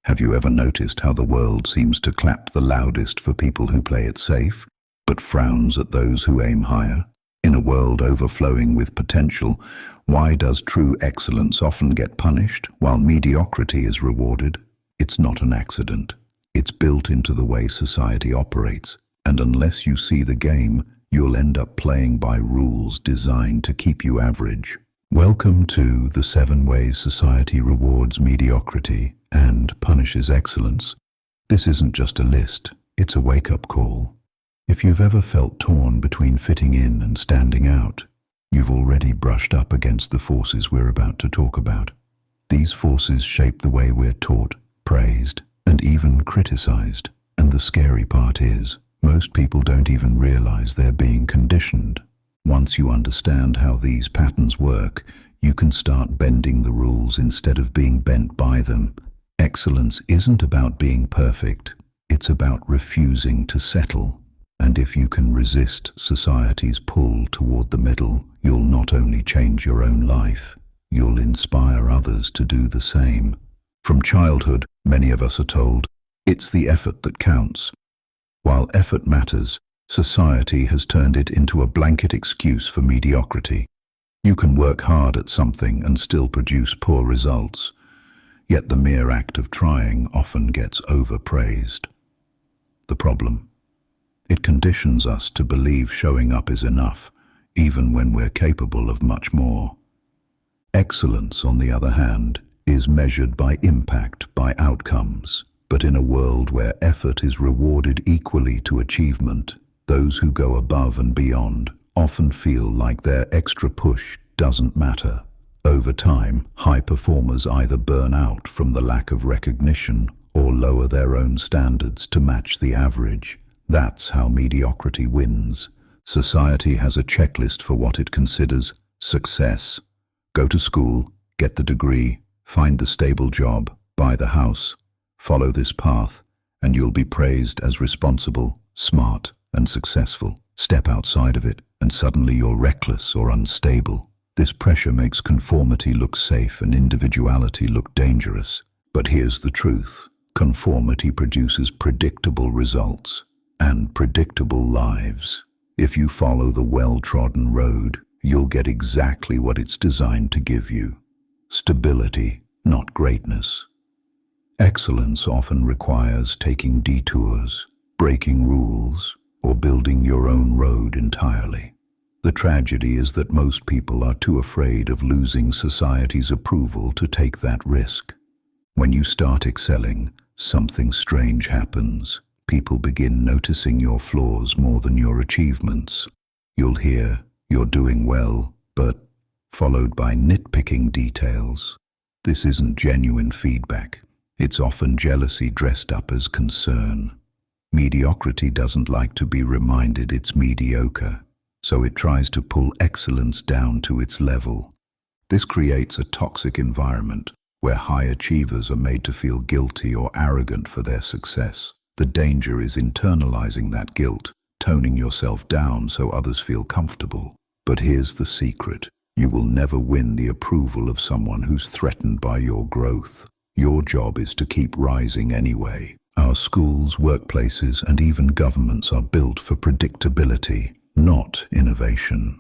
Have you ever noticed how the world seems to clap the loudest for people who play it safe, but frowns at those who aim higher? In a world overflowing with potential, why does true excellence often get punished while mediocrity is rewarded? It's not an accident. It's built into the way society operates, and unless you see the game, you'll end up playing by rules designed to keep you average. Welcome to the 7 Ways Society Rewards Mediocrity and Punishes Excellence. This isn't just a list, it's a wake-up call. If you've ever felt torn between fitting in and standing out, you've already brushed up against the forces we're about to talk about. These forces shape the way we're taught, praised, and even criticized. And the scary part is, most people don't even realize they're being conditioned. Once you understand how these patterns work, you can start bending the rules instead of being bent by them. Excellence isn't about being perfect, it's about refusing to settle. And if you can resist society's pull toward the middle, you'll not only change your own life, you'll inspire others to do the same. From childhood, many of us are told, it's the effort that counts. While effort matters, society has turned it into a blanket excuse for mediocrity. You can work hard at something and still produce poor results, yet the mere act of trying often gets overpraised. The problem? It conditions us to believe showing up is enough, even when we're capable of much more. Excellence, on the other hand, is measured by impact, by outcomes. But in a world where effort is rewarded equally to achievement, those who go above and beyond often feel like their extra push doesn't matter. Over time, high performers either burn out from the lack of recognition or lower their own standards to match the average. That's how mediocrity wins. Society has a checklist for what it considers success. Go to school, get the degree, find the stable job, buy the house. Follow this path, and you'll be praised as responsible, smart, and successful. Step outside of it, and suddenly you're reckless or unstable. This pressure makes conformity look safe and individuality look dangerous. But here's the truth. Conformity produces predictable results and predictable lives. If you follow the well-trodden road, you'll get exactly what it's designed to give you. Stability, not greatness. Excellence often requires taking detours, breaking rules, or building your own road entirely. The tragedy is that most people are too afraid of losing society's approval to take that risk. When you start excelling, something strange happens. People begin noticing your flaws more than your achievements. You'll hear, "You're doing well," but followed by nitpicking details. This isn't genuine feedback. It's often jealousy dressed up as concern. Mediocrity doesn't like to be reminded it's mediocre, so it tries to pull excellence down to its level. This creates a toxic environment where high achievers are made to feel guilty or arrogant for their success. The danger is internalizing that guilt, toning yourself down so others feel comfortable. But here's the secret. You will never win the approval of someone who's threatened by your growth. Your job is to keep rising anyway. Our schools, workplaces, and even governments are built for predictability, not innovation.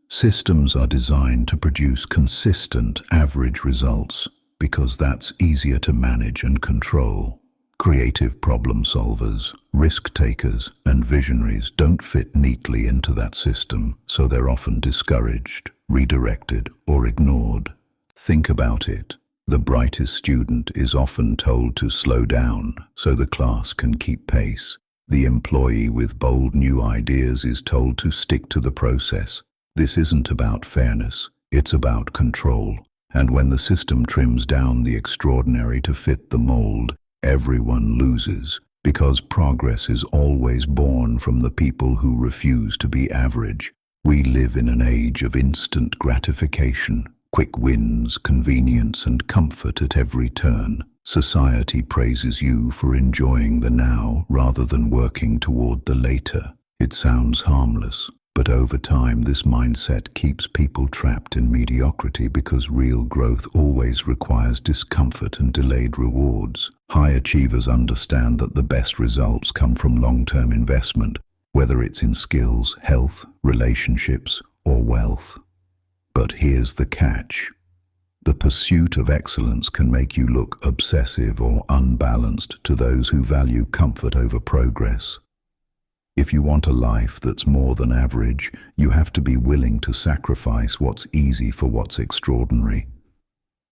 Systems are designed to produce consistent, average results because that's easier to manage and control. Creative problem solvers, risk takers, and visionaries don't fit neatly into that system, so they're often discouraged, redirected, or ignored. Think about it. The brightest student is often told to slow down so the class can keep pace. The employee with bold new ideas is told to stick to the process. This isn't about fairness, it's about control. And when the system trims down the extraordinary to fit the mold, everyone loses, because progress is always born from the people who refuse to be average. We live in an age of instant gratification. Quick wins, convenience, and comfort at every turn. Society praises you for enjoying the now rather than working toward the later. It sounds harmless, but over time this mindset keeps people trapped in mediocrity because real growth always requires discomfort and delayed rewards. High achievers understand that the best results come from long-term investment, whether it's in skills, health, relationships, or wealth. But here's the catch. The pursuit of excellence can make you look obsessive or unbalanced to those who value comfort over progress. If you want a life that's more than average, you have to be willing to sacrifice what's easy for what's extraordinary.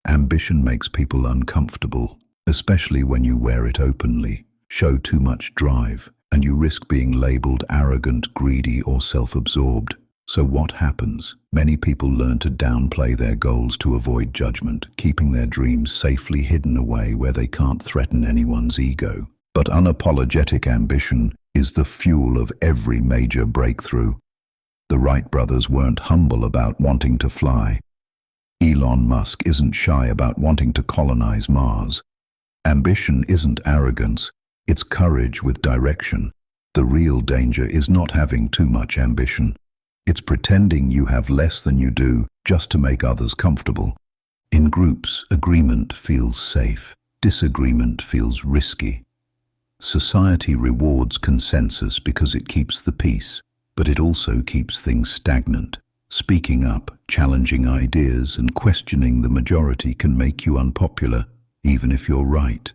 Ambition makes people uncomfortable, especially when you wear it openly, show too much drive, and you risk being labeled arrogant, greedy, or self-absorbed. So what happens? Many people learn to downplay their goals to avoid judgment, keeping their dreams safely hidden away where they can't threaten anyone's ego. But unapologetic ambition is the fuel of every major breakthrough. The Wright brothers weren't humble about wanting to fly. Elon Musk isn't shy about wanting to colonize Mars. Ambition isn't arrogance, it's courage with direction. The real danger is not having too much ambition. It's pretending you have less than you do just to make others comfortable. In groups, agreement feels safe. Disagreement feels risky. Society rewards consensus because it keeps the peace, but it also keeps things stagnant. Speaking up, challenging ideas, and questioning the majority can make you unpopular, even if you're right.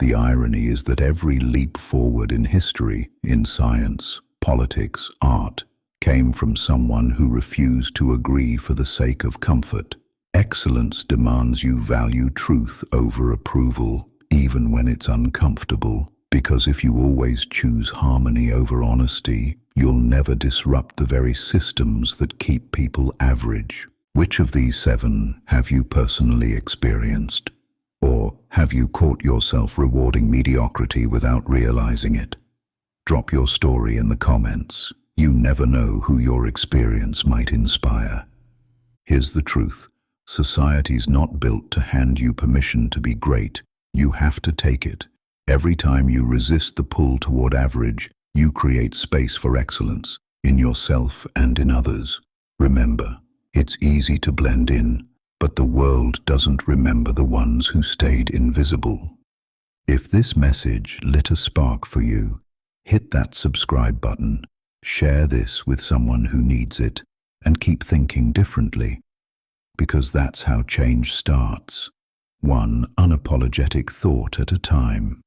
The irony is that every leap forward in history, in science, politics, art, came from someone who refused to agree for the sake of comfort. Excellence demands you value truth over approval, even when it's uncomfortable, because if you always choose harmony over honesty, you'll never disrupt the very systems that keep people average. Which of these 7 have you personally experienced? Or have you caught yourself rewarding mediocrity without realizing it? Drop your story in the comments. You never know who your experience might inspire. Here's the truth. Society's not built to hand you permission to be great. You have to take it. Every time you resist the pull toward average, you create space for excellence, in yourself and in others. Remember, it's easy to blend in, but the world doesn't remember the ones who stayed invisible. If this message lit a spark for you, hit that subscribe button. Share this with someone who needs it, and keep thinking differently, because that's how change starts, one unapologetic thought at a time.